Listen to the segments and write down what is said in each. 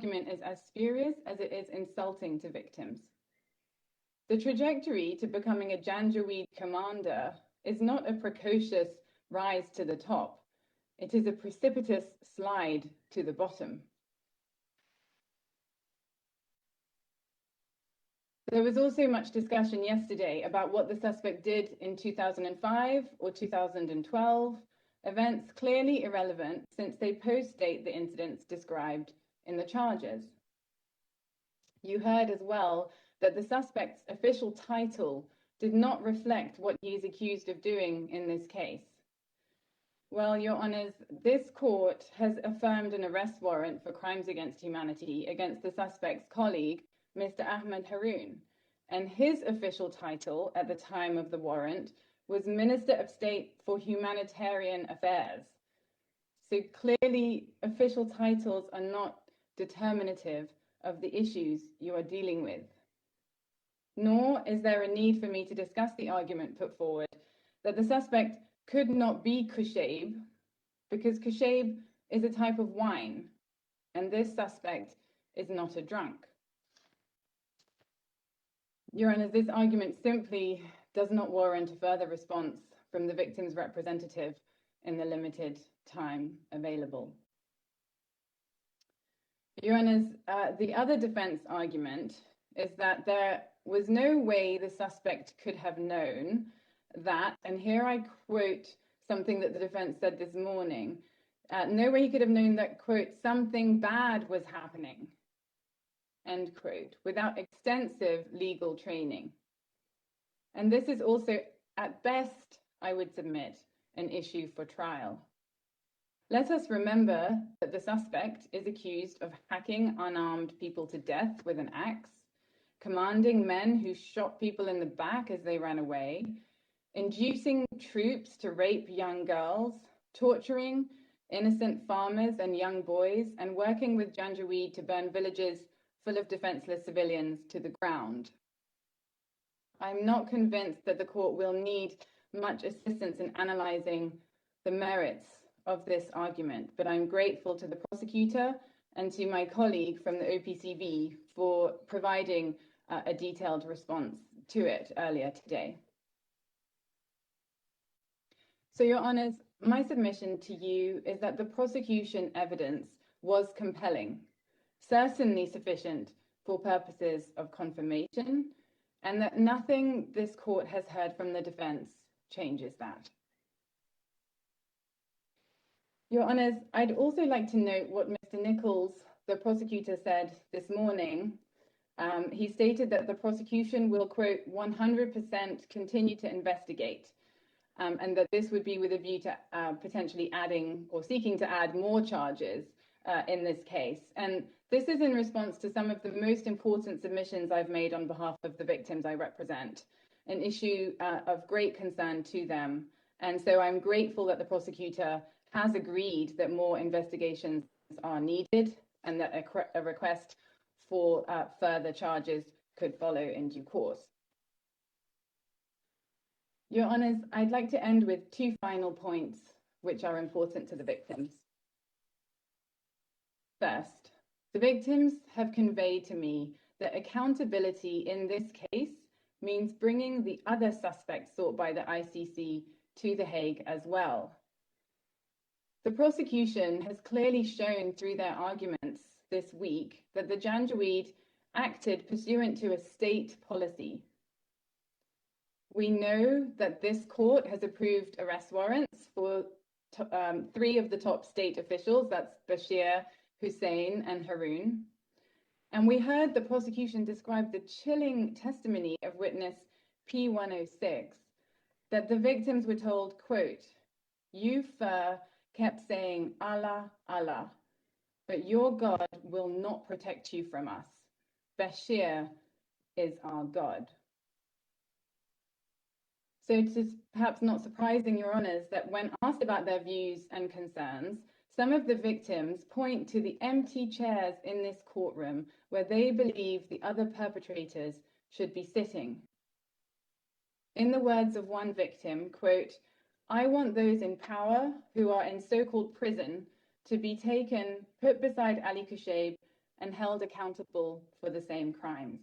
argument is as spurious as it is insulting to victims. The trajectory to becoming a Janjaweed commander is not a precocious rise to the top. It is a precipitous slide to the bottom. There was also much discussion yesterday about what the suspect did in 2005 or 2012, events clearly irrelevant since they post-date the incidents described in the charges. You heard as well that the suspect's official title did not reflect what he is accused of doing in this case. Well, Your Honours, this court has affirmed an arrest warrant for crimes against humanity against the suspect's colleague, Mr. Ahmed Haroon, and his official title at the time of the warrant was Minister of State for Humanitarian Affairs. So clearly, official titles are not determinative of the issues you are dealing with. Nor is there a need for me to discuss the argument put forward that the suspect could not be Koshib because Koshib is a type of wine, and this suspect is not a drunk. Your Honour, this argument simply does not warrant a further response from the victim's representative in the limited time available. Your Honours, the other defence argument is that there was no way the suspect could have known that, and here I quote something that the defence said this morning, no way he could have known that, quote, something bad was happening, end quote, without extensive legal training. And this is also, at best, I would submit, an issue for trial. Let us remember that the suspect is accused of hacking unarmed people to death with an axe, commanding men who shot people in the back as they ran away, inducing troops to rape young girls, torturing innocent farmers and young boys, and working with Janjaweed to burn villages full of defenseless civilians to the ground. I'm not convinced that the court will need much assistance in analysing the merits of this argument, but I'm grateful to the prosecutor and to my colleague from the OPCV for providing a detailed response to it earlier today. So, Your Honours, my submission to you is that the prosecution evidence was compelling, certainly sufficient for purposes of confirmation, and that nothing this court has heard from the defence changes that. Your Honours, I'd also like to note what Mr. Nichols, the prosecutor, said this morning. He stated that the prosecution will, quote, 100% continue to investigate, and that this would be with a view to potentially adding or seeking to add more charges in this case. And this is in response to some of the most important submissions I've made on behalf of the victims I represent, an issue of great concern to them. And so I'm grateful that the prosecutor has agreed that more investigations are needed and that a request for further charges could follow in due course. Your Honours, I'd like to end with two final points which are important to the victims. First, the victims have conveyed to me that accountability in this case means bringing the other suspects sought by the ICC to The Hague as well. The prosecution has clearly shown through their arguments this week that the Janjaweed acted pursuant to a state policy. We know that this court has approved arrest warrants for three of the top state officials, that's Bashir, Hussein, and Haroon. And we heard the prosecution describe the chilling testimony of witness P106, that the victims were told, quote, "You, Fur, kept saying, Allah, Allah, but your God will not protect you from us. Bashir is our God." So it is perhaps not surprising, Your Honours, that when asked about their views and concerns, some of the victims point to the empty chairs in this courtroom where they believe the other perpetrators should be sitting. In the words of one victim, quote, "I want those in power who are in so-called prison to be taken, put beside Ali Koshib, and held accountable for the same crimes.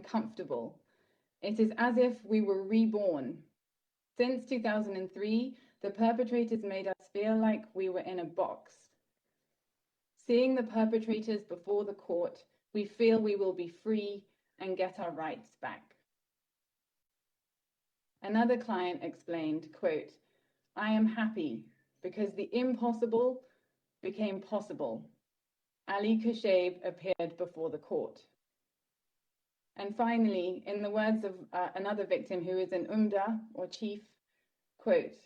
Comfortable. It is as if we were reborn. Since 2003, the perpetrators made us feel like we were in a box. Seeing the perpetrators before the court, we feel we will be free and get our rights back. Another client explained, quote, "I am happy because the impossible became possible. Ali Koushib appeared before the court." And finally, in the words of another victim who is an umda or chief, quote,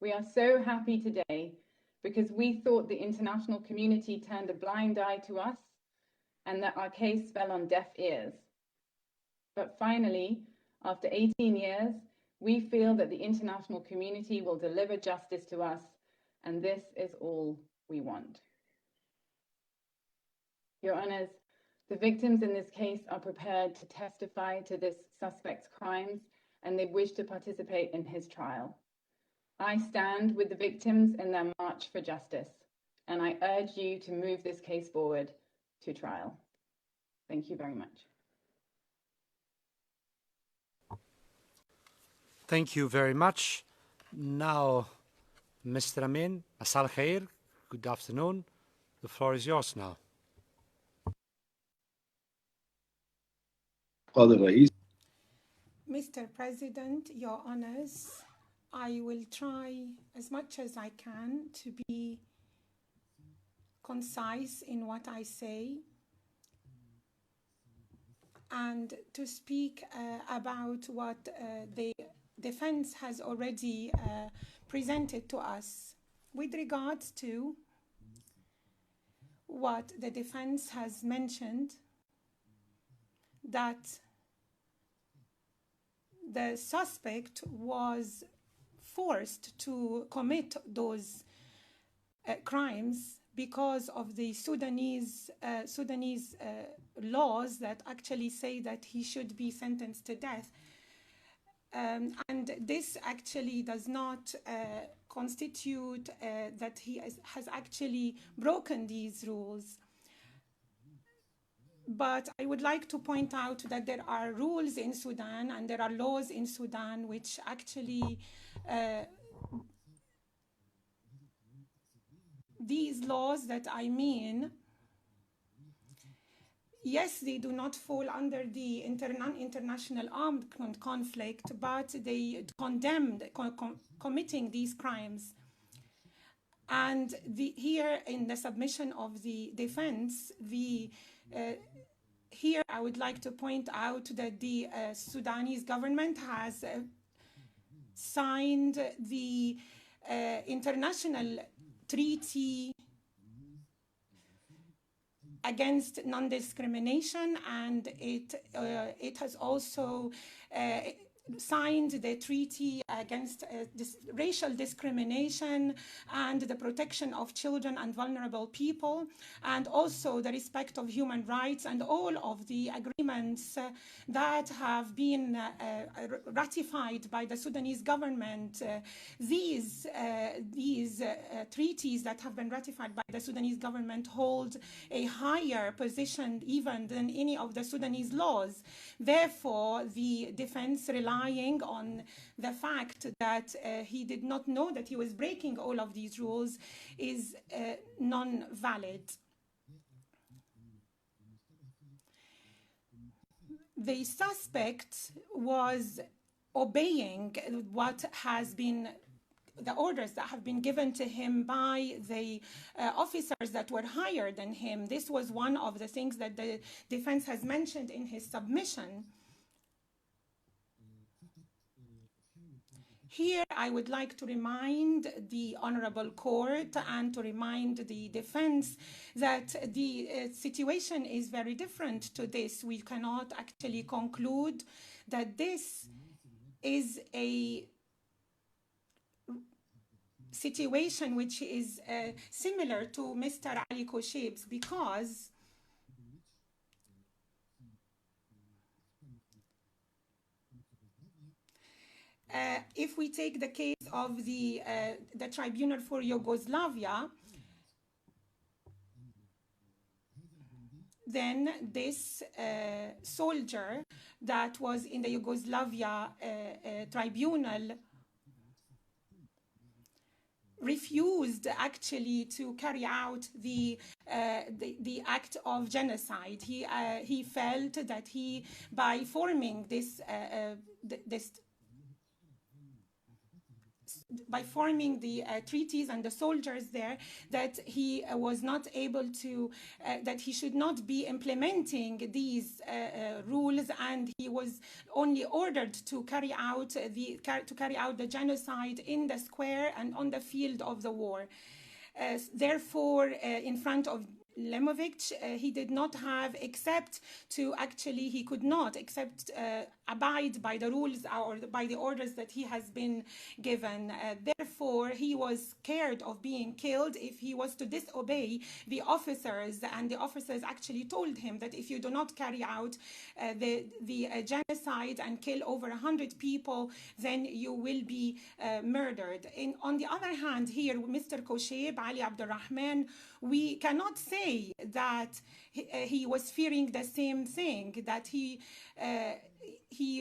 "We are so happy today because we thought the international community turned a blind eye to us and that our case fell on deaf ears. But finally, after 18 years, we feel that the international community will deliver justice to us, and this is all we want." Your Honors, the victims in this case are prepared to testify to this suspect's crimes, and they wish to participate in his trial. I stand with the victims in their march for justice, and I urge you to move this case forward to trial. Thank you very much. Thank you very much. Now, Mr. Amin, Masal Khair, good afternoon. The floor is yours now. Mr. President, Your Honors, I will try as much as I can to be concise in what I say and to speak about what the defense has already presented to us. With regards to what the defense has mentioned, that the suspect was forced to commit those crimes because of the Sudanese laws that actually say that he should be sentenced to death. And this actually does not constitute that he has actually broken these rules. But I would like to point out that there are rules in Sudan and there are laws in Sudan which actually these laws that I mean, yes, they do not fall under the international armed conflict, but they condemned committing these crimes. And here in the submission of the defense, here I would like to point out that the Sudanese government has signed the international treaty against non-discrimination, and it has also signed the treaty against racial discrimination and the protection of children and vulnerable people, and also the respect of human rights, and all of the agreements that have been ratified by the Sudanese government. These treaties that have been ratified by the Sudanese government hold a higher position even than any of the Sudanese laws. Therefore, the defense relies on the fact that he did not know that he was breaking all of these rules is non-valid. The suspect was obeying what has been the orders that have been given to him by the officers that were higher than him. This was one of the things that the defense has mentioned in his submission. Here, I would like to remind the Honorable Court and to remind the defense that the situation is very different to this. We cannot actually conclude that this is a situation which is similar to Mr. Ali Koshib's, because if we take the case of the Tribunal for Yugoslavia, then this soldier that was in the Yugoslavia tribunal refused actually to carry out the act of genocide. He felt that he, by forming by forming the treaties and the soldiers there, that he was not able to, that he should not be implementing these rules, and he was only ordered to carry out the genocide in the square and on the field of the war. Therefore, in front of Lemovic, he did not have except to actually, he could not except abide by the rules or by the orders that he has been given. Therefore, he was scared of being killed if he was to disobey the officers, and the officers actually told him that if you do not carry out the genocide and kill over 100 people, then you will be murdered. On the other hand, here, Mr. Koshib, Ali Abdurrahman, we cannot say that he was fearing the same thing, that he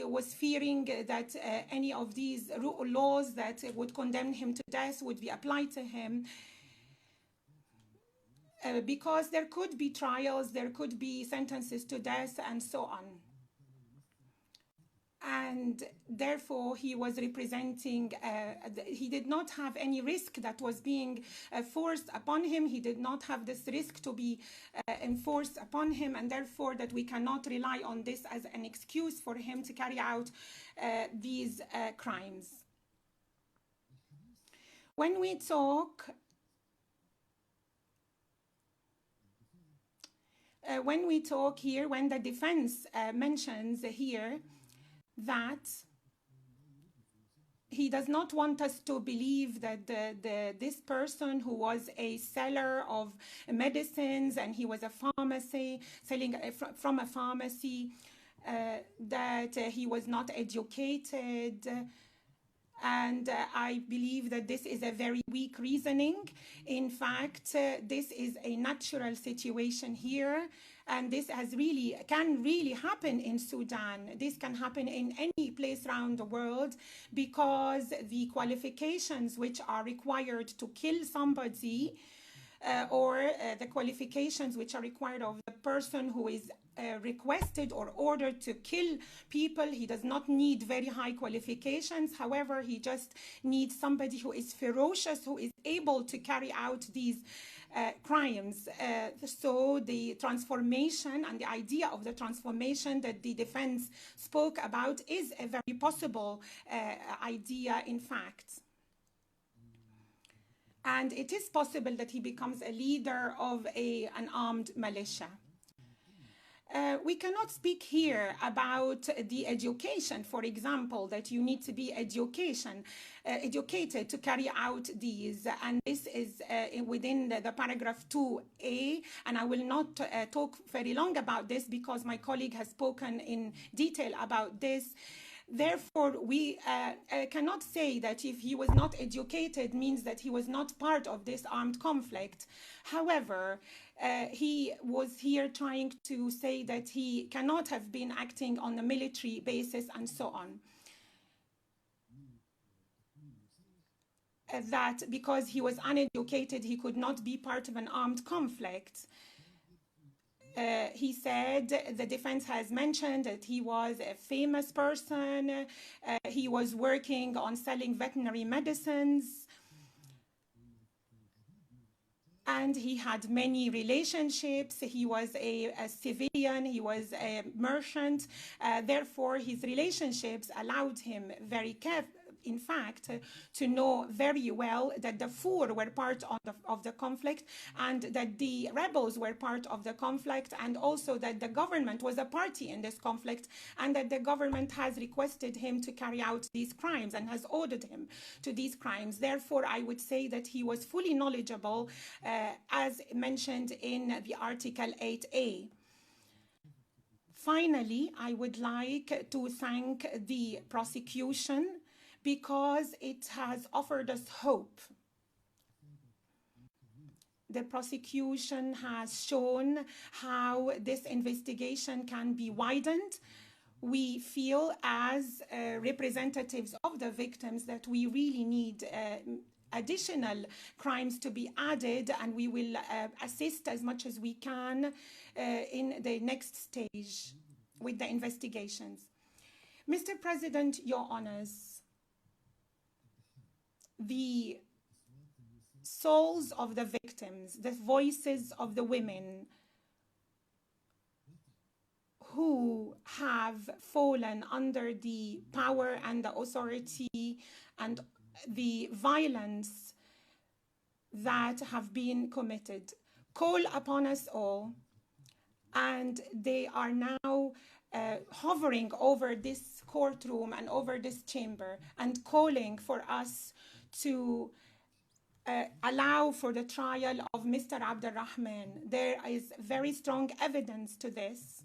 was fearing that any of these laws that would condemn him to death would be applied to him, because there could be trials, there could be sentences to death, and so on. And therefore, he was representing, he did not have any risk that was being forced upon him. He did not have this risk to be enforced upon him, and therefore that we cannot rely on this as an excuse for him to carry out these crimes. When we talk here, when the defense mentions here that he does not want us to believe that this person who was a seller of medicines and he was a pharmacy, selling from a pharmacy, that he was not educated. And I believe that this is a very weak reasoning. In fact, this is a natural situation here, and this can really happen in Sudan. This can happen in any place around the world, because the qualifications which are required to kill somebody, or the qualifications which are required of the person who is requested or ordered to kill people, he does not need very high qualifications. However, he just needs somebody who is ferocious, who is able to carry out these crimes. So the transformation and the idea of the transformation that the defense spoke about is a very possible idea, in fact. And it is possible that he becomes a leader of an armed militia. We cannot speak here about the education, for example, that you need to be educated to carry out these. And this is within the paragraph 2A. And I will not talk very long about this because my colleague has spoken in detail about this. Therefore, we cannot say that if he was not educated means that he was not part of this armed conflict. However, he was here trying to say that he cannot have been acting on a military basis and so on. That because he was uneducated, he could not be part of an armed conflict. He said the defense has mentioned that he was a famous person. He was working on selling veterinary medicines. And he had many relationships. He was a civilian. He was a merchant. Therefore, his relationships allowed him in fact, to know very well that the Darfur were part of the conflict and that the rebels were part of the conflict, and also that the government was a party in this conflict and that the government has requested him to carry out these crimes and has ordered him to these crimes. Therefore, I would say that he was fully knowledgeable as mentioned in the Article 8A. Finally, I would like to thank the prosecution because it has offered us hope. The prosecution has shown how this investigation can be widened. We feel as representatives of the victims that we really need additional crimes to be added, and we will assist as much as we can in the next stage with the investigations. Mr. President, Your Honors, the souls of the victims, the voices of the women who have fallen under the power and the authority and the violence that have been committed call upon us all, and they are now hovering over this courtroom and over this chamber and calling for us to allow for the trial of Mr. Abdulrahman. There is very strong evidence to this,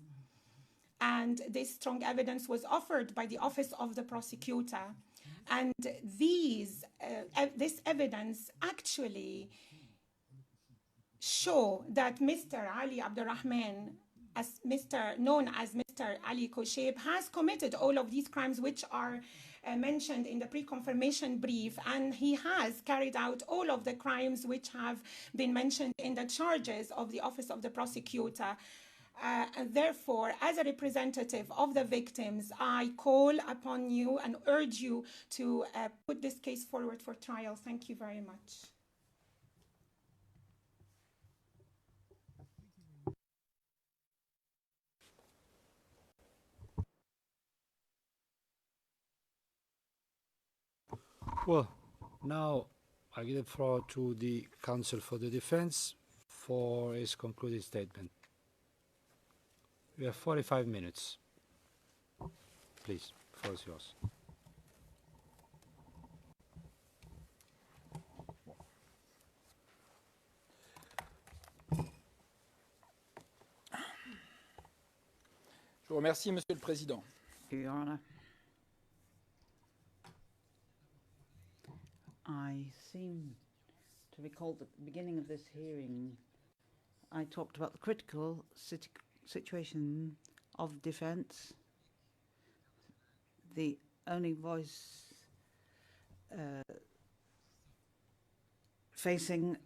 and this strong evidence was offered by the Office of the Prosecutor. And this evidence actually show that Mr. Ali Abdulrahman, known as Mr. Ali Koushib, has committed all of these crimes which are mentioned in the pre-confirmation brief, and he has carried out all of the crimes which have been mentioned in the charges of the Office of the Prosecutor. And therefore, as a representative of the victims, I call upon you and urge you to put this case forward for trial. Thank you very much. Well, now I give the floor to the counsel for the defense for his concluding statement. We have 45 minutes. Please, the floor is yours. Je vous remercie, Monsieur le Président. Your Honor. I seem to recall at the beginning of this hearing, I talked about the critical situation of defense. The only voice facing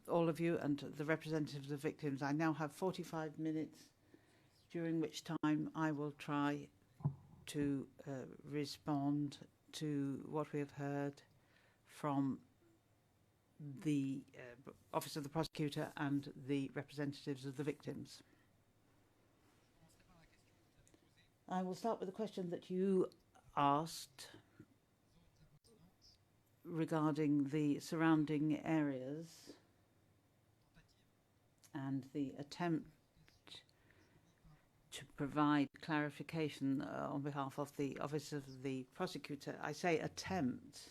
all of you and the representatives of the victims. I now have 45 minutes, during which time I will try to respond to what we have heard from the Office of the Prosecutor and the representatives of the victims. I will start with the question that you asked regarding the surrounding areas and the attempt to provide clarification on behalf of the Office of the Prosecutor. I say attempt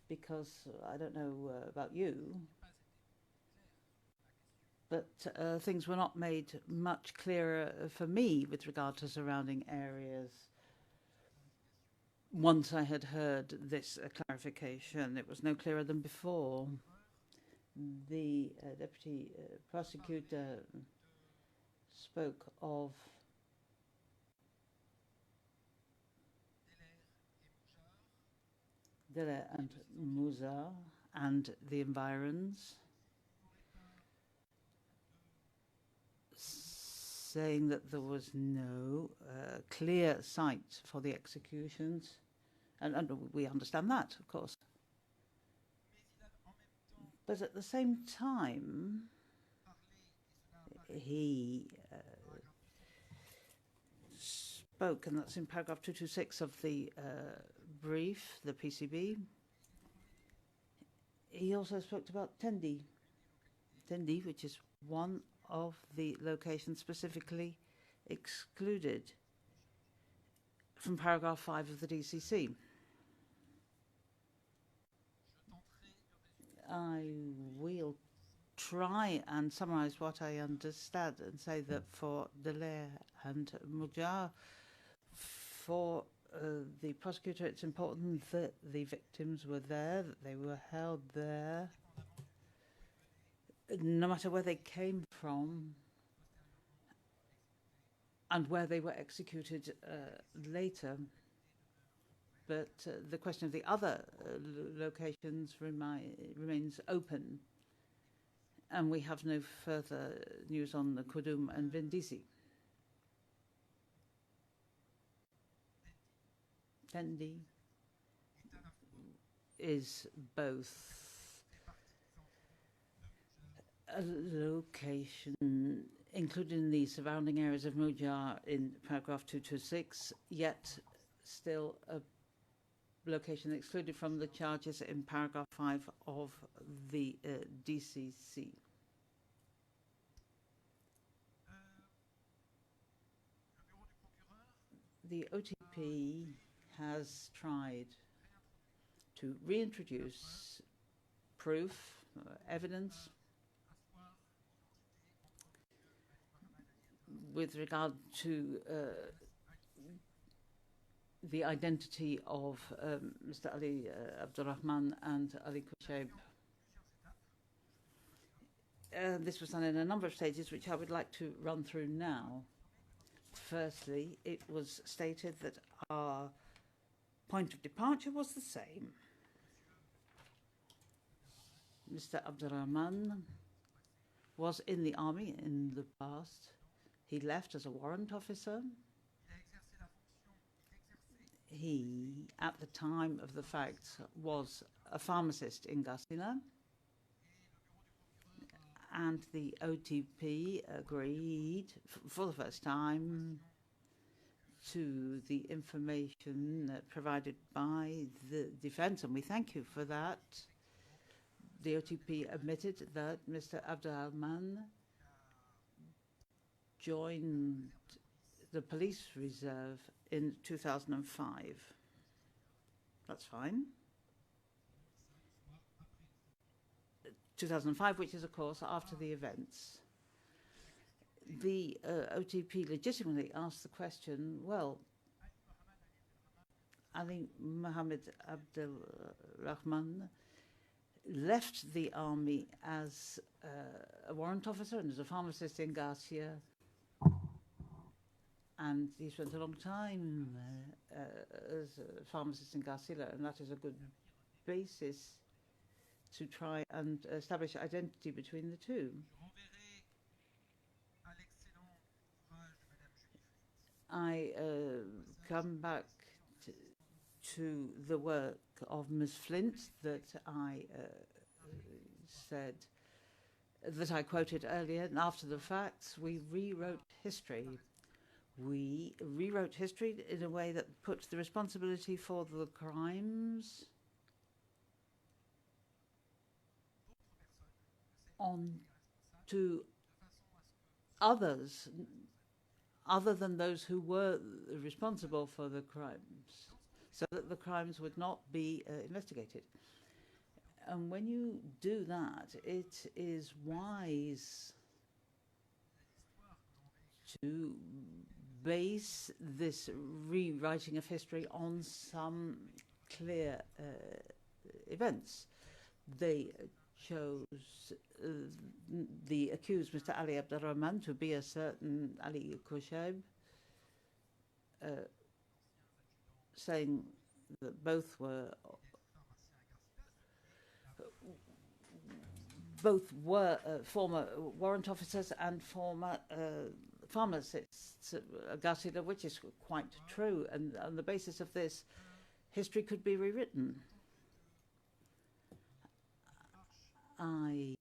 because I don't know about you, but things were not made much clearer for me with regard to surrounding areas. Once I had heard this clarification, it was no clearer than before. The Deputy Prosecutor spoke of Dele and Musa and the environs, saying that there was no clear site for the executions. And we understand that, of course. But at the same time, he spoke, and that's in paragraph 226 of the brief, the PCB. He also spoke about Tendi, which is one of the locations specifically excluded from paragraph 5 of the DCC. I will try and summarize what I understand and say that for Dele and Mujar, for the prosecutor, it's important that the victims were there, that they were held there, no matter where they came from and where they were executed later. But the question of the other locations remains open, and we have no further news on the Kudum and Vindisi. Tendi is both a location included in the surrounding areas of Mujar in paragraph 226, yet still a location excluded from the charges in paragraph 5 of the DCC. The OTP has tried to reintroduce proof, evidence, with regard to the identity of Mr. Ali Abdurrahman and Ali Koucheib. This was done in a number of stages, which I would like to run through now. Firstly, it was stated that our point of departure was the same. Mr. Abdurrahman was in the army in the past. He left as a warrant officer. He, at the time of the facts, was a pharmacist in Garcina, and the OTP agreed for the first time to the information provided by the defense, and we thank you for that. The OTP admitted that Mr. Abdurrahman joined the police reserve in 2005. That's fine. 2005, which is, of course, after the events. The OTP legitimately asked the question, well, Ali Mohammed Abdel-Rahman left the army as a warrant officer and as a pharmacist in Garcia, and he spent a long time as a pharmacist in Garcia, and that is a good basis to try and establish identity between the two. I come back to the work of Ms. Flint that I said, that I quoted earlier, and after the facts, we rewrote history. We rewrote history in a way that puts the responsibility for the crimes on to others, other than those who were responsible for the crimes, so that the crimes would not be investigated. And when you do that, it is wise to base this rewriting of history on some clear events. They chose the accused, Mr. Ali Abdurrahman, to be a certain Ali Koshib, saying that both were former warrant officers and former pharmacists, Garcia, which is quite true. And on the basis of this, history could be rewritten. I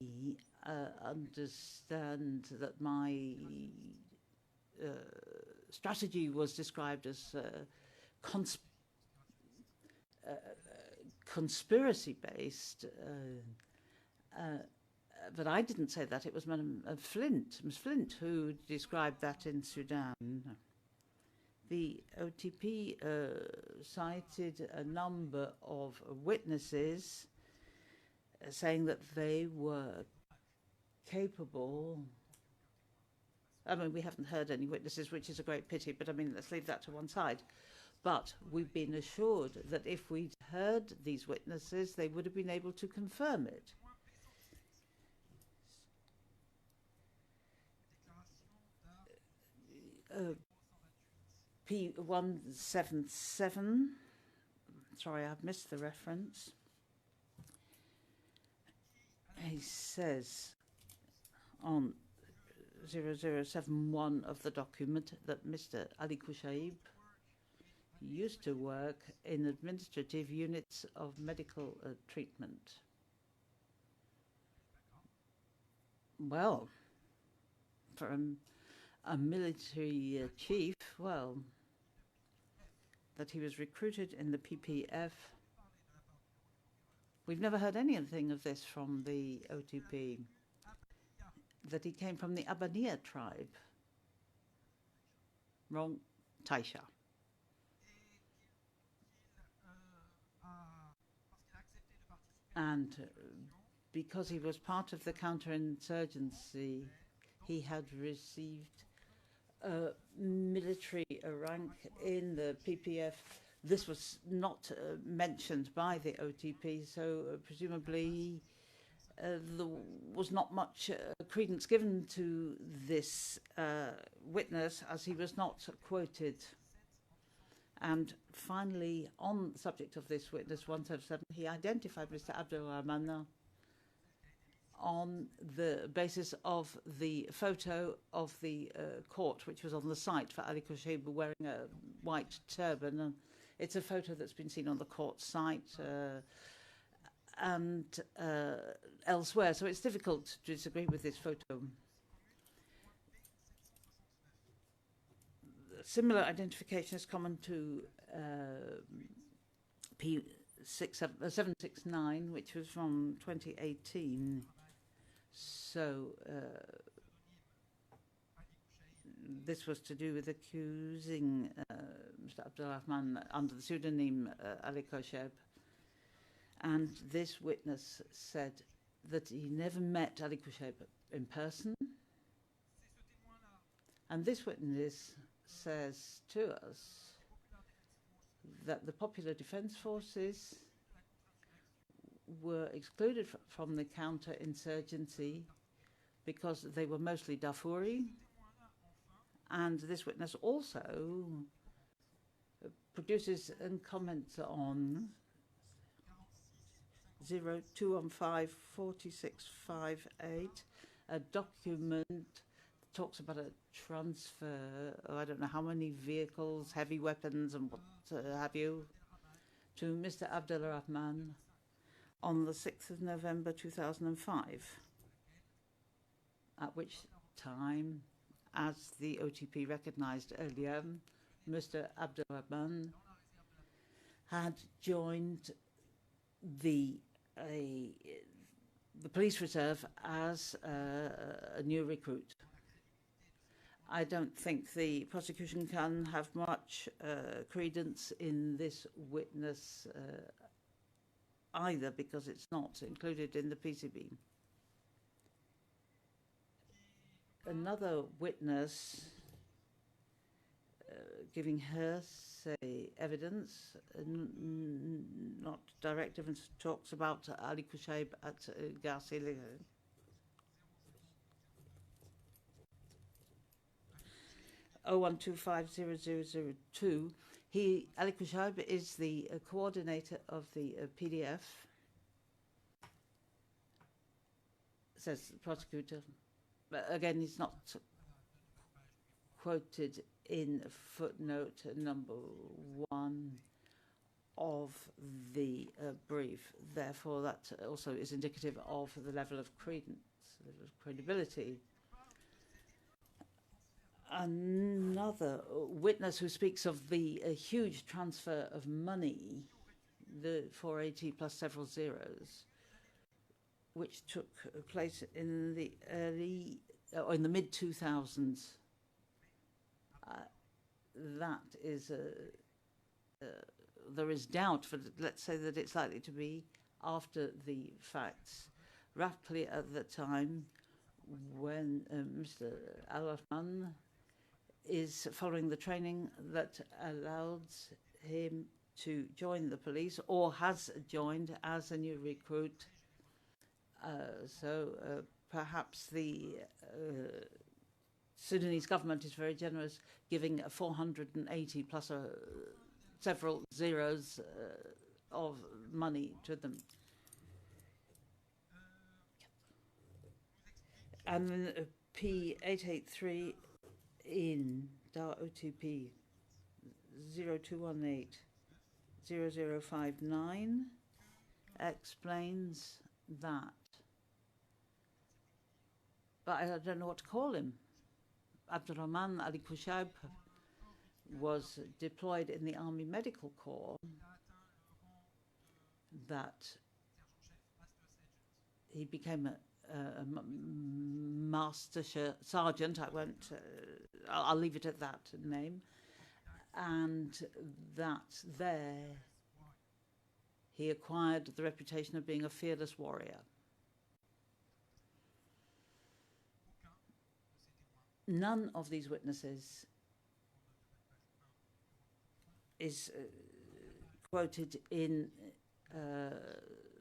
understand that my strategy was described as conspiracy-based, but I didn't say that. It was Ms. Flint, who described that in Sudan. The OTP cited a number of witnesses saying that they were capable. I mean, we haven't heard any witnesses, which is a great pity, but I mean, let's leave that to one side. But we've been assured that if we'd heard these witnesses, they would have been able to confirm it. P177, sorry, I've missed the reference. He says on 0071 of the document that Mr. Ali Koshib used to work in administrative units of medical treatment. Well, for a military chief, well, that he was recruited in the PPF. We've never heard anything of this from the OTP, that he came from the Abaniya tribe, wrong, Taisha. And because he was part of the counterinsurgency, he had received a military rank in the PPF. This was not mentioned by the OTP, so presumably there was not much credence given to this witness, as he was not quoted. And finally, on the subject of this witness, 177, he identified Mr. Abdurrahman on the basis of the photo of the court, which was on the site for Ali Koshib wearing a white turban. And it's a photo that's been seen on the court site and elsewhere, so it's difficult to disagree with this photo. Similar identification is common to P769, which was from 2018. So this was to do with accusing Mr. Abdurrahman under the pseudonym Ali Koshib. And this witness said that he never met Ali Koshib in person. And this witness says to us that the Popular Defense Forces were excluded from the counterinsurgency because they were mostly Darfuri. And this witness also produces and comments on 02154658, a document talks about a transfer of I don't know how many vehicles, heavy weapons and what have you, to Mr. Abdurrahman on the 6th of November 2005, at which time, as the OTP recognized earlier, Mr. Abdurrahman had joined the police reserve as a new recruit. I don't think the prosecution can have much credence in this witness either, because it's not included in the PCB. Another witness giving hearsay evidence, not direct evidence, talks about Ali Kouchaib at Garcia. 01250002. Ali Kouchaib is the coordinator of the PDF, says the prosecutor. But again, he's not quoted in footnote number 1 of the brief. Therefore, that also is indicative of the level of credence, level of credibility. Another witness who speaks of the huge transfer of money, the 480 plus several zeros, which took place in the early or in the mid 2000s. That is there is doubt, but let's say that it's likely to be after the facts. Roughly at the time when Mr. Al-Rahman is following the training that allows him to join the police, or has joined as a new recruit. Perhaps the Sudanese government is very generous, giving 480 plus several zeros of money to them. And then P883 in DAR OTP 0218 0059 explains that. But I don't know what to call him. Abdurrahman Ali Kouchaib was deployed in the Army Medical Corps, that he became a master sergeant. I'll leave it at that name, and that there he acquired the reputation of being a fearless warrior. None of these witnesses is quoted in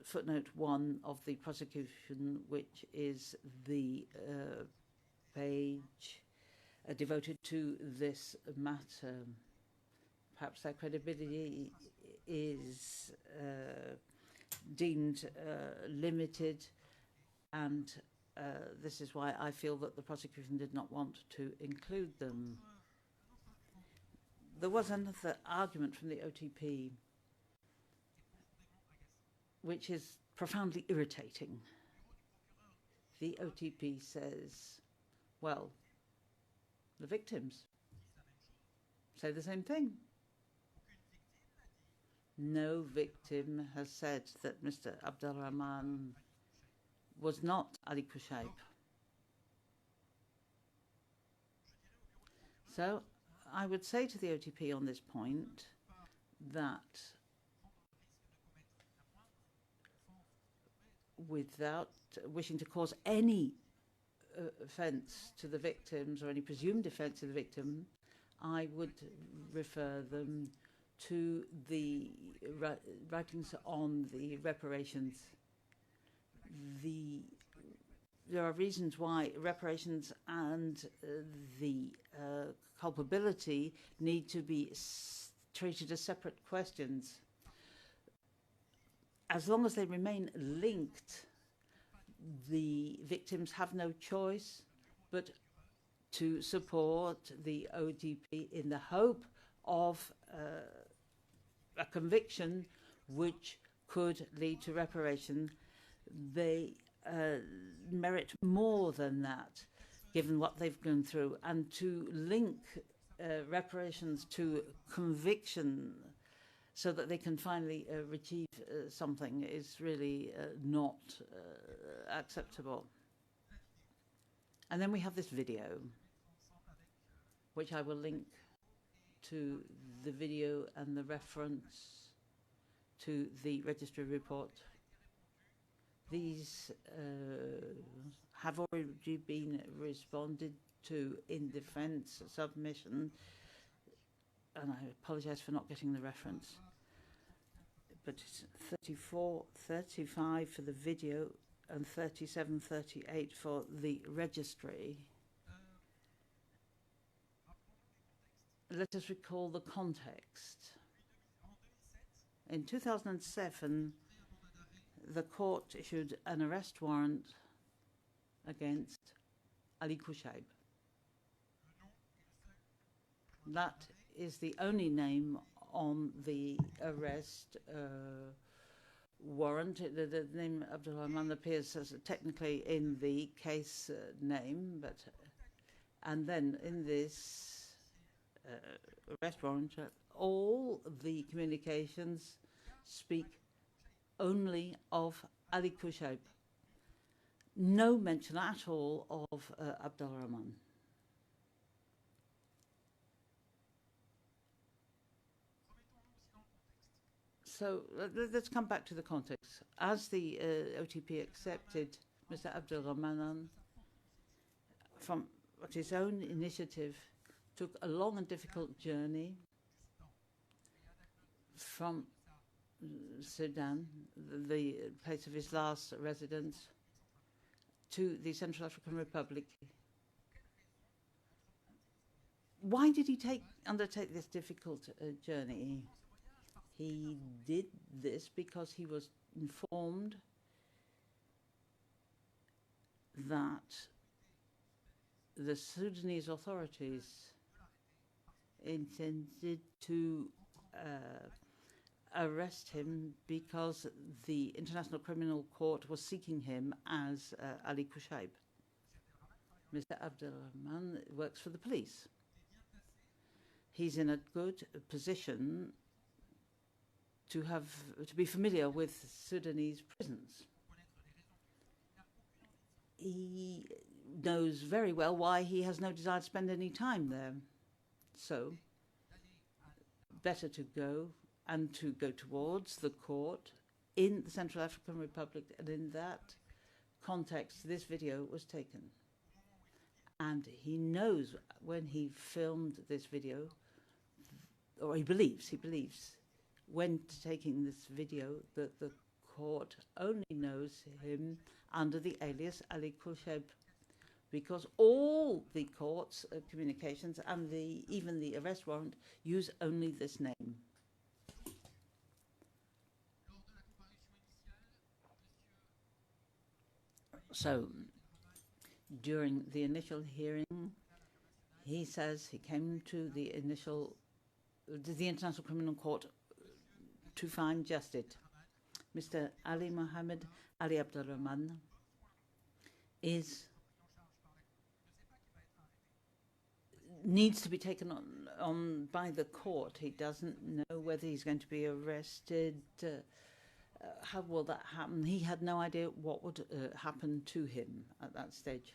footnote 1 of the prosecution, which is the page devoted to this matter. Perhaps their credibility is deemed limited, and this is why I feel that the prosecution did not want to include them. There was another argument from the OTP which is profoundly irritating. The OTP says, well, the victims say the same thing. No victim has said that Mr. Abdurrahman was not Ali Kouchaib. So I would say to the OTP on this point that without wishing to cause any offence to the victims or any presumed offence to the victim, I would refer them to the writings on the reparations. There are reasons why reparations and the culpability need to be treated as separate questions. As long as they remain linked, the victims have no choice but to support the ODP in the hope of a conviction which could lead to reparation. They merit more than that, given what they've gone through, and to link reparations to conviction so that they can finally achieve something is really not acceptable. And then we have this video which I will link to the video and the reference to the registry report. These have already been responded to in defence submission, and I apologise for not getting the reference. But it's 34, 35 for the video and 37, 38 for the registry. Let us recall the context. In 2007, the court issued an arrest warrant against Ali Kouchaib. That is the only name on the arrest warrant. The name Abdulrahman appears as technically in the case name, but and then in this arrest warrant, all the communications speak only of Ali Kouchaib. No mention at all of Abdulrahman. So let's come back to the context. As the OTP accepted Mr. Abdulrahman from his own initiative, took a long and difficult journey from Sudan, the place of his last residence, to the Central African Republic. Why did he undertake this difficult journey? He did this because he was informed that the Sudanese authorities intended to arrest him because the International Criminal Court was seeking him as Ali Kouchaib. Mr. Abdulrahman works for the police. He's in a good position to be familiar with Sudanese prisons. He knows very well why he has no desire to spend any time there. So, better to go and to go towards the court in the Central African Republic, and in that context this video was taken. And he knows when he filmed this video, or he believes when taking this video, that the court only knows him under the alias Ali Kouchaib, because all the court's communications and even the arrest warrant use only this name. So, during the initial hearing, he says he came to the International Criminal Court to find justice. Mr. Ali Mohammed Ali Abdulrahman needs to be taken on by the court. He doesn't know whether he's going to be arrested. How will that happen? He had no idea what would happen to him at that stage.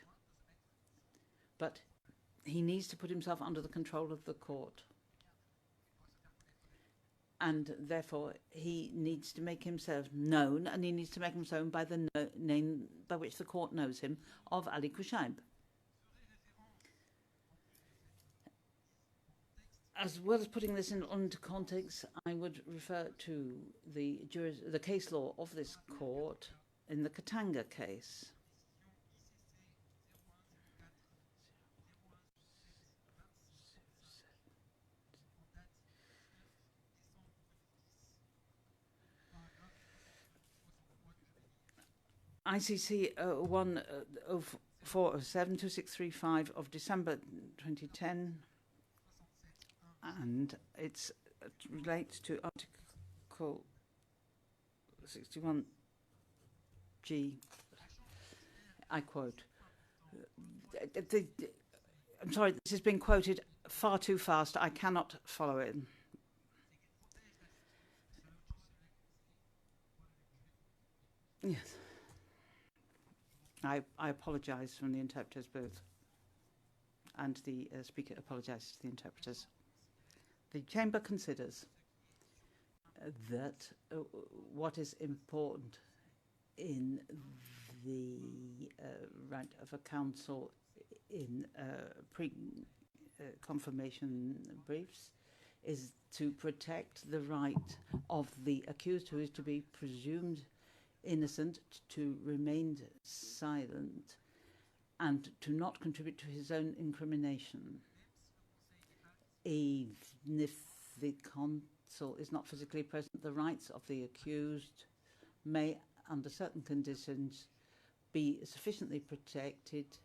But he needs to put himself under the control of the court. And therefore, he needs to make himself known, and he needs to make himself known by the name by which the court knows him, of Ali Kouchaib. As well as putting this into context, I would refer to the case law of this court in the Katanga case. ICC 10407-2635 of December 2010, and it relates to Article 61G. I quote, I'm sorry, this has been quoted far too fast. I cannot follow it. Yes. I apologise from the interpreter's booth. And the speaker apologises to the interpreters. The Chamber considers that what is important in the right of a counsel in pre-confirmation briefs is to protect the right of the accused, who is to be presumed innocent, to remain silent and to not contribute to his own incrimination, even if the counsel is not physically present. The rights of the accused may, under certain conditions, be sufficiently protected,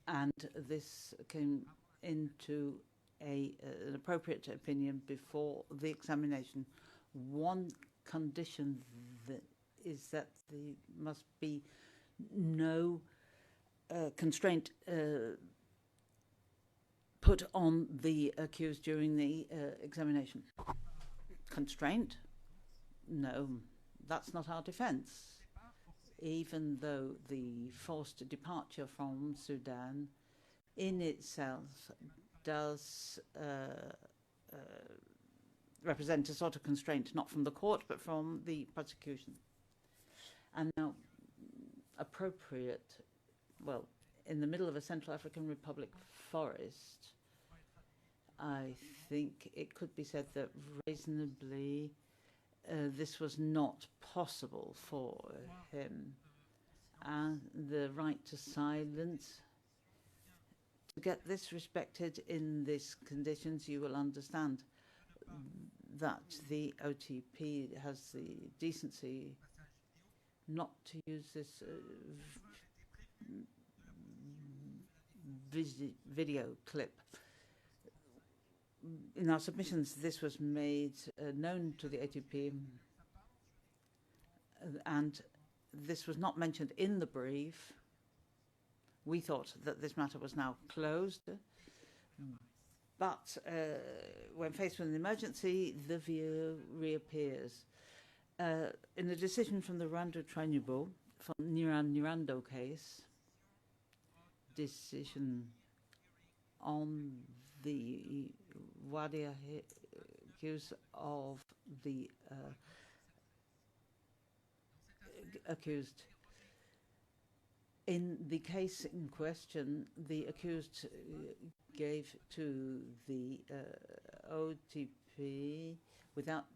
and this came into an appropriate opinion before the examination. One condition is that there must be no constraint put on the accused during the examination. Constraint? No, that's not our defence. Even though the forced departure from Sudan in itself does represent a sort of constraint, not from the court, but from the prosecution. And now, appropriate, well, in the middle of a Central African Republic forest, I think it could be said that reasonably this was not possible for him. And the right to silence, to get this respected in these conditions, you will understand that the OTP has the decency not to use this video clip. In our submissions, this was made known to the ATP, and this was not mentioned in the brief. We thought that this matter was now closed, but when faced with an emergency, the video reappears. In a decision from the Rwanda Tribunal for Nirando case, decision on the Wadia accused of the accused. In the case in question, the accused gave to the OTP, without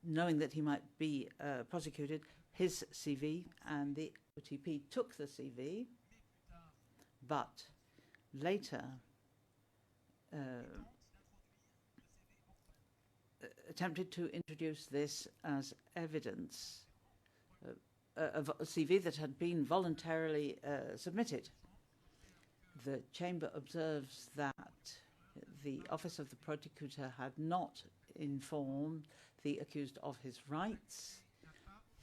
knowing that he might be prosecuted, his CV, and the OTP took the CV, but later attempted to introduce this as evidence, a CV that had been voluntarily submitted. The Chamber observes that the Office of the Prosecutor had not informed the accused of his rights,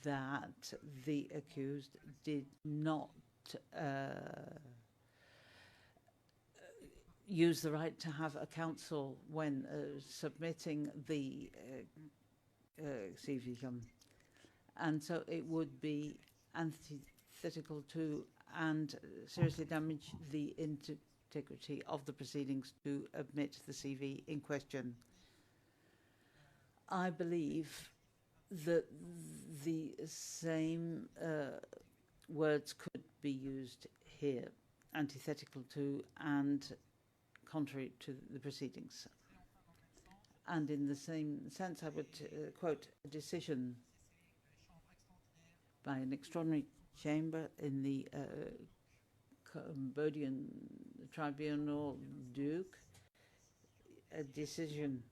that the accused did not use the right to have a counsel when submitting the CV. And so it would be antithetical to and seriously damage the integrity of the proceedings to admit the CV in question. I believe that the same words could be used here, antithetical to and contrary to the proceedings. And in the same sense, I would quote a decision by an extraordinary chamber in the Cambodian Tribunal Duke, a decision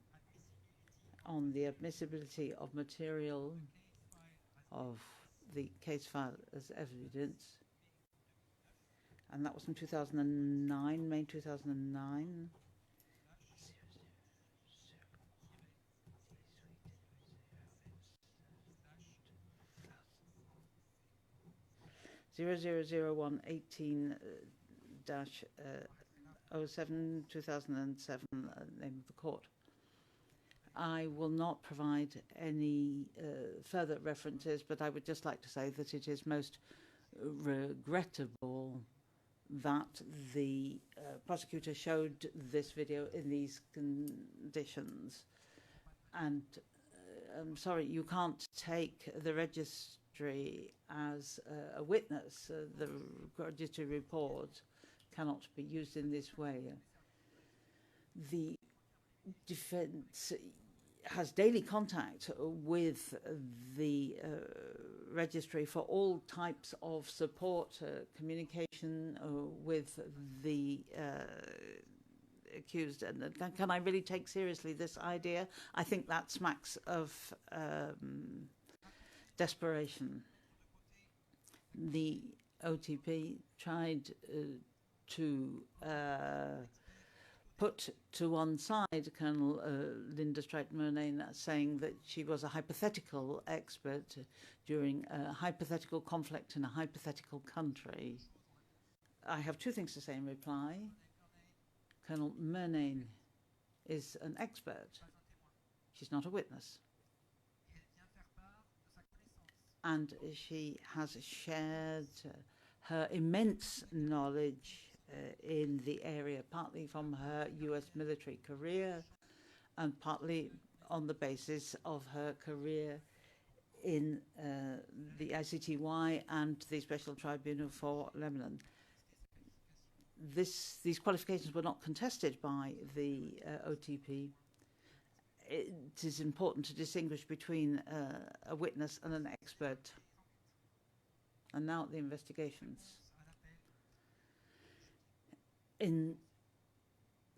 on the admissibility of material of the case file as evidence, and that was in 2009, May 2009. 000118-07 2007, name of the court. I will not provide any further references, but I would just like to say that it is most regrettable that the prosecutor showed this video in these conditions. And I'm sorry, you can't take the registry as a witness. The registry report cannot be used in this way. The defense has daily contact with the registry for all types of support, communication with the accused. And can I really take seriously this idea? I think that smacks of desperation. The OTP tried to put to one side Colonel Linda Strait-Murnane, saying that she was a hypothetical expert during a hypothetical conflict in a hypothetical country. I have two things to say in reply. Colonel Murnane is an expert. She's not a witness. And she has shared her immense knowledge in the area, partly from her US military career and partly on the basis of her career in the ICTY and the Special Tribunal for Lebanon. These qualifications were not contested by the OTP. It is important to distinguish between a witness and an expert. And now the investigations. In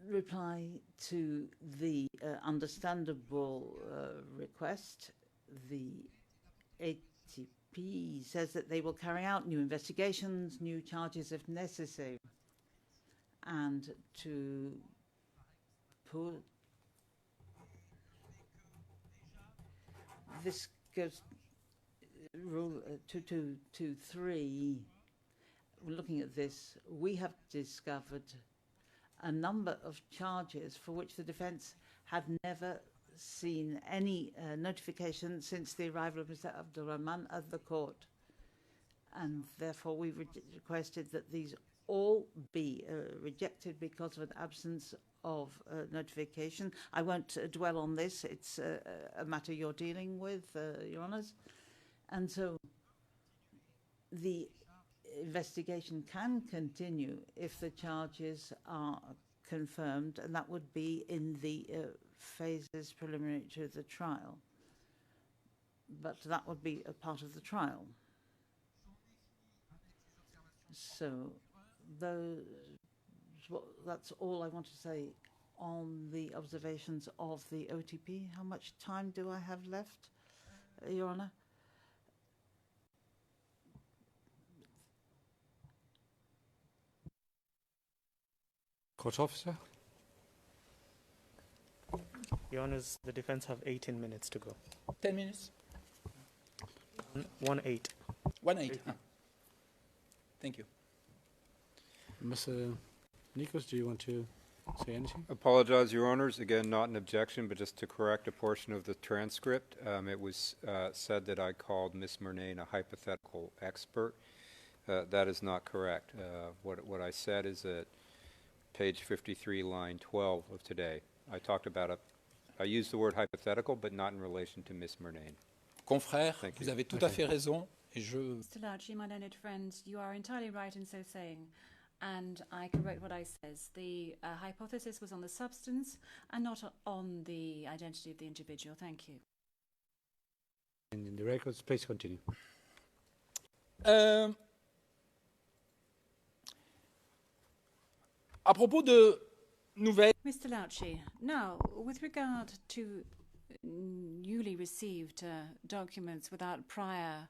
reply to the understandable request, the ATP says that they will carry out new investigations, new charges if necessary, and to put this goes rule 2223. Looking at this, we have discovered a number of charges for which the defense had never seen any notification since the arrival of Mr. Abdulrahman at the court. And therefore we requested that these all be rejected because of an absence of notification. I won't dwell on this. It's a matter you're dealing with, Your Honours. And so the investigation can continue if the charges are confirmed, and that would be in the phases preliminary to the trial. But that would be a part of the trial. So that's all I want to say on the observations of the OTP. How much time do I have left, Your Honour? Court officer? Your Honours, the defense have 18 minutes to go. 10 minutes? 1-8. 1-8. Ah. Thank you. Mr. Nikos, do you want to say anything? Apologize, Your Honors. Again, not an objection, but just to correct a portion of the transcript. It was said that I called Ms. Murnane a hypothetical expert. That is not correct. What I said is that page 53, line 12 of today, I talked about I used the word hypothetical, but not in relation to Ms. Murnane. Confrère, vous avez tout à fait raison. Et Mr. Lauchi, my learned friends, you are entirely right in so saying. And I correct what I says. The hypothesis was on the substance and not on the identity of the individual. Thank you. And in the records, please continue. À propos de nouvelles... Mr. Lauchi, now, with regard to newly received documents without prior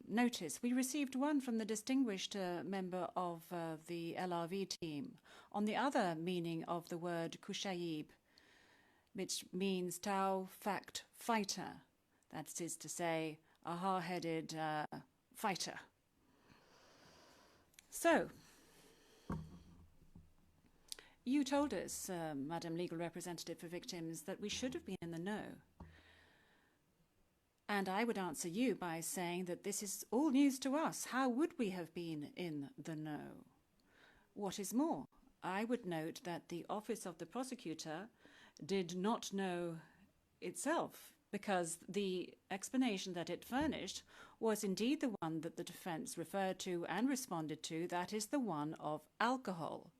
notice, we received one from the distinguished member of the LRV team on the other meaning of the word Koushib, which means Tau fact fighter. That is to say, a hard-headed fighter. So, you told us, Madam Legal Representative for Victims, that we should have been in the know. And I would answer you by saying that this is all news to us. How would we have been in the know? What is more, I would note that the Office of the Prosecutor did not know itself, because the explanation that it furnished was indeed the one that the defence referred to and responded to, that is the one of alcohol.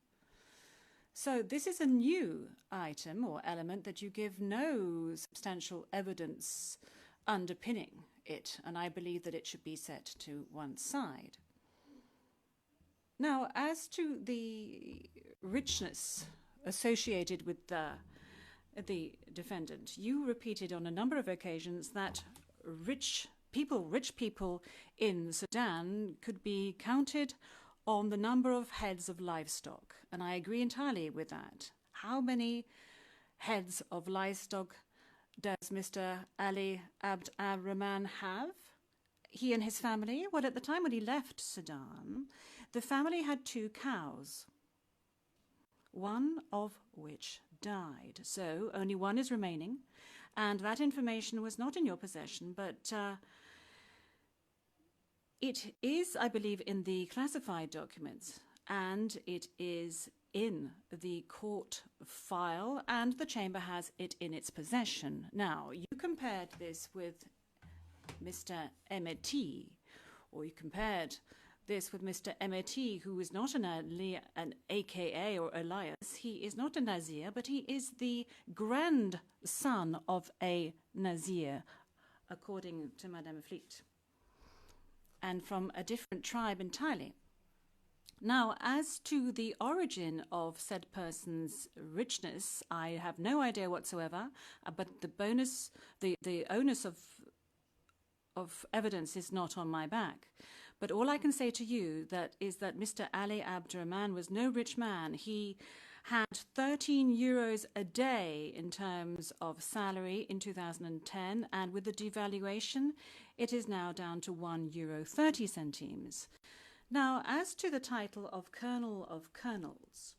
So this is a new item or element that you give no substantial evidence underpinning it, and I believe that it should be set to one side. Now, as to the richness associated with the defendant, you repeated on a number of occasions that rich people in Sudan could be counted on the number of heads of livestock, and I agree entirely with that. How many heads of livestock does Mr. Ali Abd ar-Rahman have? He and his family? Well, at the time when he left Sudan, the family had 2 cows, one of which died. So only one is remaining, and that information was not in your possession, but it is, I believe, in the classified documents, and it is in the court file, and the chamber has it in its possession. Now, you compared this with Mr. Emeti, or you compared this with Mr. Emeti, who is not an AKA or alias. He is not a Nazir, but he is the grandson of a Nazir, according to Madame Fleet, and from a different tribe entirely. Now, as to the origin of said person's richness, I have no idea whatsoever, but the onus of evidence is not on my back. But all I can say to you is that Mr. Ali Abd ar-Rahman was no rich man. He had 13 euros a day in terms of salary in 2010, and with the devaluation, it is now down to €1.30. Now, as to the title of Colonel of Colonels,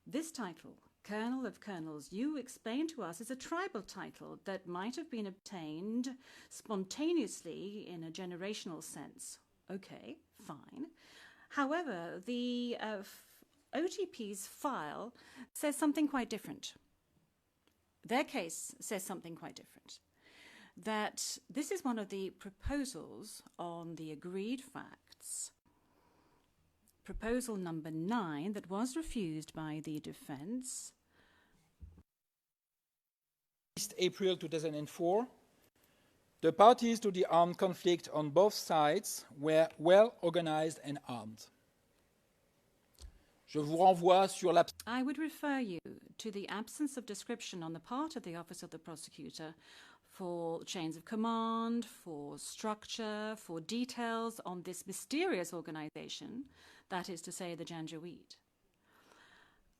this title, Colonel of Colonels, you explained to us is a tribal title that might have been obtained spontaneously in a generational sense. Okay, fine. However, the OTP's file says something quite different. Their case says something quite different. That this is one of the proposals on the agreed facts, proposal number 9, that was refused by the defense. April 2004, the parties to the armed conflict on both sides were well organized and armed. Je vous renvoie sur la... I would refer you to the absence of description on the part of the Office of the Prosecutor for chains of command, for structure, for details on this mysterious organization, that is to say, the Janjaweed.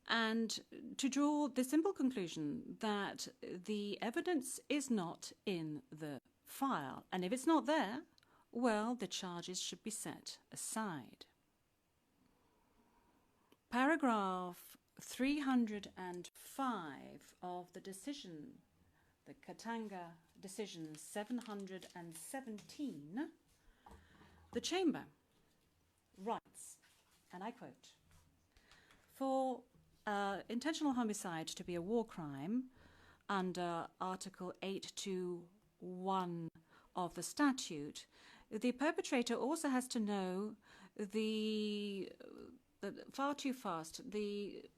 And to draw the simple conclusion that the evidence is not in the file, and if it's not there, well, the charges should be set aside. Paragraph 305 of the decision, the Katanga decision 717, the Chamber writes, and I quote, for intentional homicide to be a war crime under Article 821 of the statute, the perpetrator also has to know the far too fast. The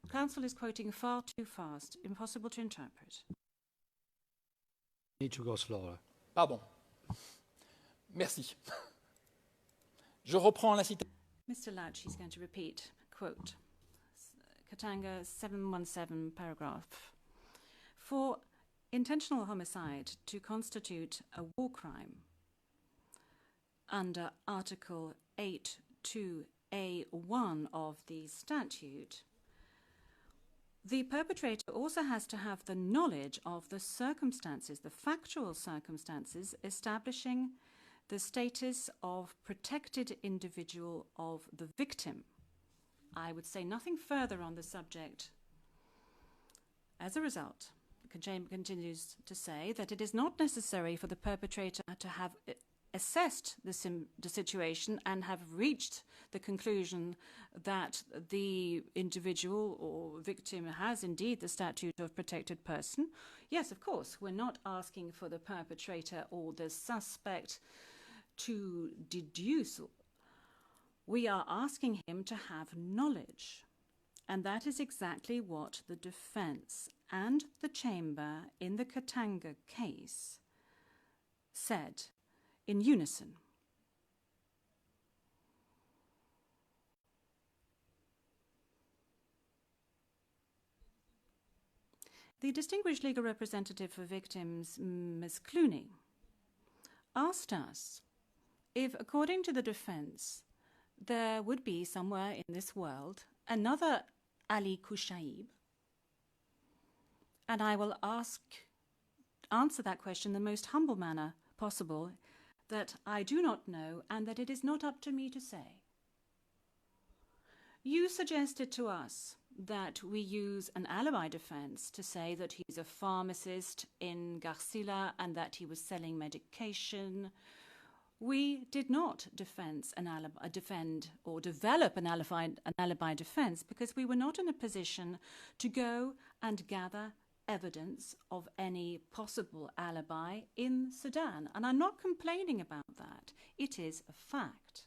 counsel is quoting far too fast, impossible to interpret. Need to go slower. Pardon. Merci. Je reprends la citation. Mr. Louch is going to repeat, quote, Katanga 717 paragraph. For intentional homicide to constitute a war crime under Article 82A1 of the statute, the perpetrator also has to have the knowledge of the circumstances, the factual circumstances establishing the status of protected individual of the victim. I would say nothing further on the subject. As a result, Chamber continues to say that it is not necessary for the perpetrator to have assessed the situation and have reached the conclusion that the individual or victim has indeed the statute of protected person. Yes, of course, we're not asking for the perpetrator or the suspect to deduce. We are asking him to have knowledge. And that is exactly what the defense and the chamber in the Katanga case said in unison. The distinguished legal representative for victims, Ms. Clooney, asked us if, according to the defense, there would be somewhere in this world another Ali Kouchaib, and I will answer that question in the most humble manner possible, that I do not know and that it is not up to me to say. You suggested to us that we use an alibi defense to say that he's a pharmacist in Garcila and that he was selling medication. We did not defend or develop an alibi defense because we were not in a position to go and gather evidence of any possible alibi in Sudan. And I'm not complaining about that. It is a fact.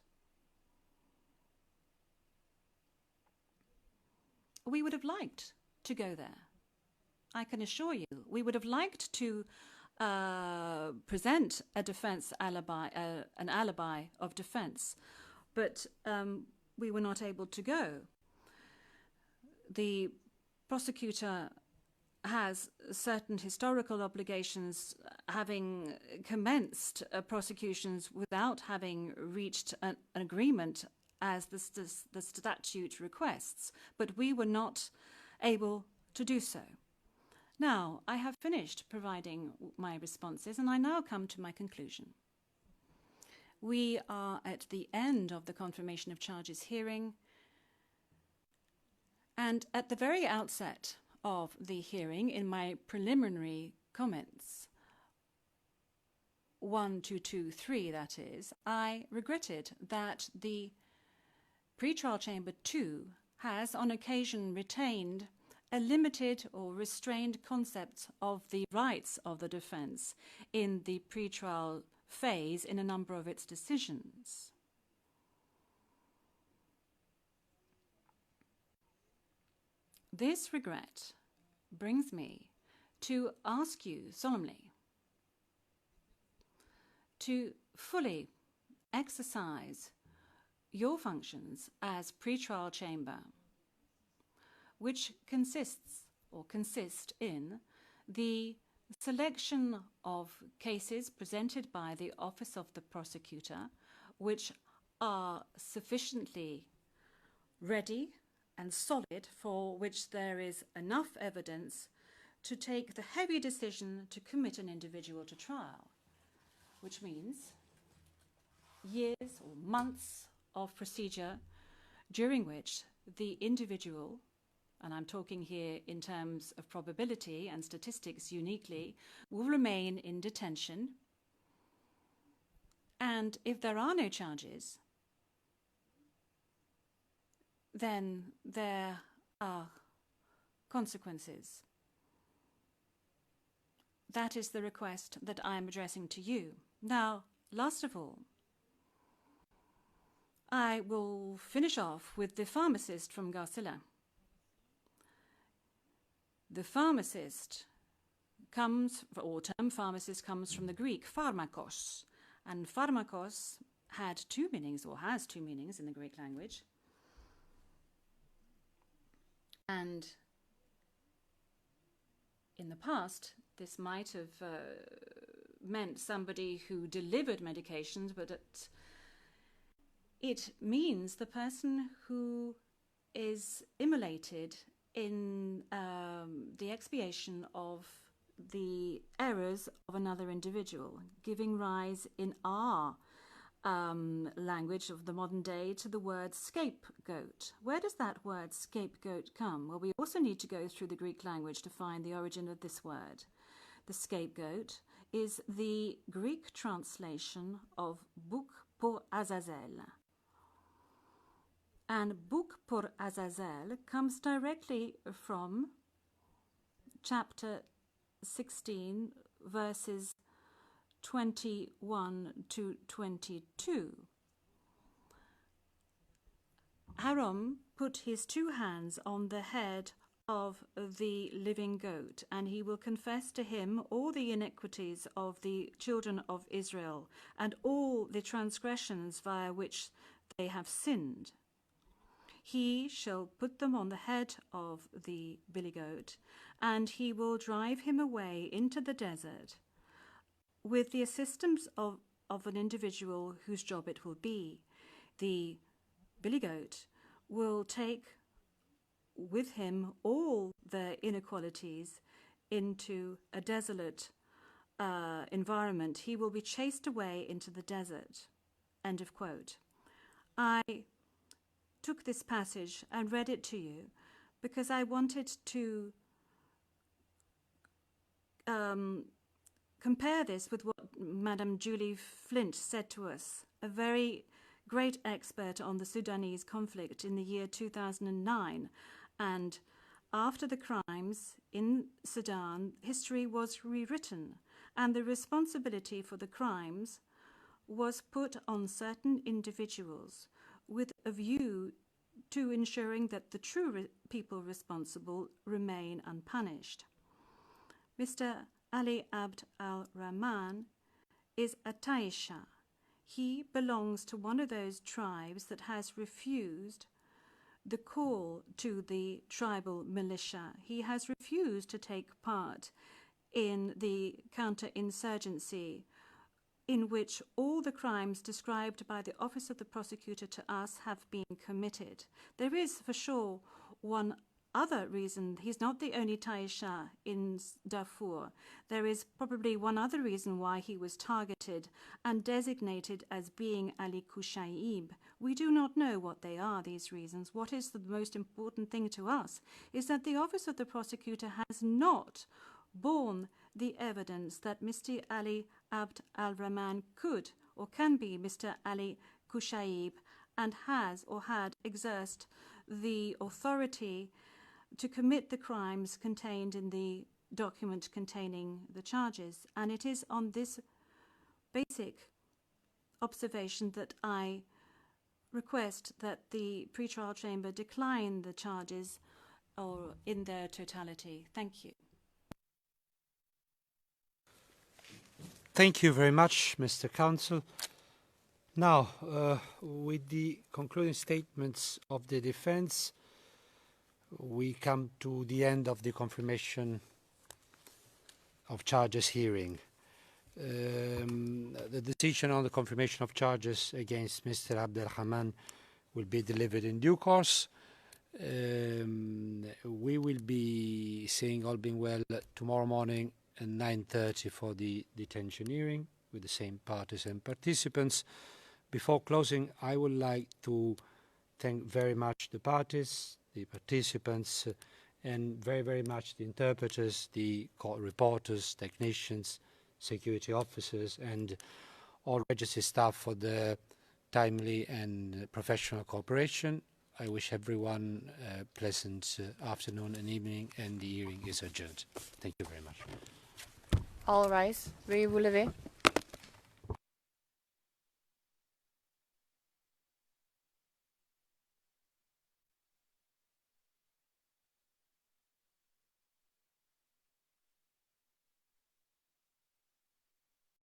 We would have liked to go there. I can assure you, we would have liked to present a defense alibi, an alibi of defense, but we were not able to go. The prosecutor has certain historical obligations, having commenced prosecutions without having reached an agreement as the statute requests, but we were not able to do so. Now, I have finished providing my responses, and I now come to my conclusion. We are at the end of the confirmation of charges hearing, and at the very outset of the hearing, in my preliminary comments, 1, 2, 2, 3, that is, I regretted that the pretrial chamber 2 has on occasion retained a limited or restrained concept of the rights of the defense in the pretrial phase in a number of its decisions. This regret brings me to ask you solemnly to fully exercise your functions as pretrial chamber, which consist in the selection of cases presented by the Office of the Prosecutor, which are sufficiently ready and solid, for which there is enough evidence to take the heavy decision to commit an individual to trial, which means years or months of procedure during which the individual, and I'm talking here in terms of probability and statistics uniquely, will remain in detention. And if there are no charges, then there are consequences. That is the request that I am addressing to you. Now, last of all, I will finish off with the pharmacist from Garcila. The pharmacist comes, or term pharmacist comes from the Greek pharmakos, and pharmakos had two meanings, or has two meanings in the Greek language. And in the past, this might have meant somebody who delivered medications, but it means the person who is immolated in the expiation of the errors of another individual, giving rise in our language of the modern day to the word scapegoat. Where does that word scapegoat come? Well, we also need to go through the Greek language to find the origin of this word. The scapegoat is the Greek translation of bouc pour Azazel. And bouc pour Azazel comes directly from chapter 16, verses 21 to 22. Aaron put his 2 hands on the head of the living goat, and he will confess to him all the iniquities of the children of Israel and all the transgressions via which they have sinned. He shall put them on the head of the billy goat, and he will drive him away into the desert with the assistance of an individual whose job it will be. The billy goat will take with him all the inequalities into a desolate environment. He will be chased away into the desert. End of quote. I took this passage and read it to you because I wanted to compare this with what Madame Julie Flint said to us, a very great expert on the Sudanese conflict in the year 2009. And after the crimes in Sudan, history was rewritten, and the responsibility for the crimes was put on certain individuals with a view to ensuring that the true people responsible remain unpunished. Mr. Ali Abd al-Rahman is a Taisha. He belongs to one of those tribes that has refused the call to the tribal militia. He has refused to take part in the counterinsurgency in which all the crimes described by the Office of the Prosecutor to us have been committed. There is for sure one other reason. He's not the only Taisha in Darfur. There is probably one other reason why he was targeted and designated as being Ali Kushayib. We do not know what they are, these reasons. What is the most important thing to us is that the Office of the Prosecutor has not borne the evidence that Mr. Ali Abd al-Rahman could or can be Mr. Ali Kushayib and has or had exercised the authority to commit the crimes contained in the document containing the charges. And it is on this basic observation that I request that the pretrial chamber decline the charges or in their totality. Thank you. Thank you very much, Mr. Counsel. Now, with the concluding statements of the defense, we come to the end of the confirmation of charges hearing. The decision on the confirmation of charges against Mr. Abdelrahman will be delivered in due course. We will be seeing, all being well, tomorrow morning at 9:30 for the detention hearing with the same parties and participants. Before closing, I would like to thank very much the parties, the participants, and very, very much the interpreters, the court reporters, technicians, security officers, and all registry staff for the timely and professional cooperation. I wish everyone a pleasant afternoon and evening, and the hearing is adjourned. Thank you very much. All rise. Veuillez vous lever.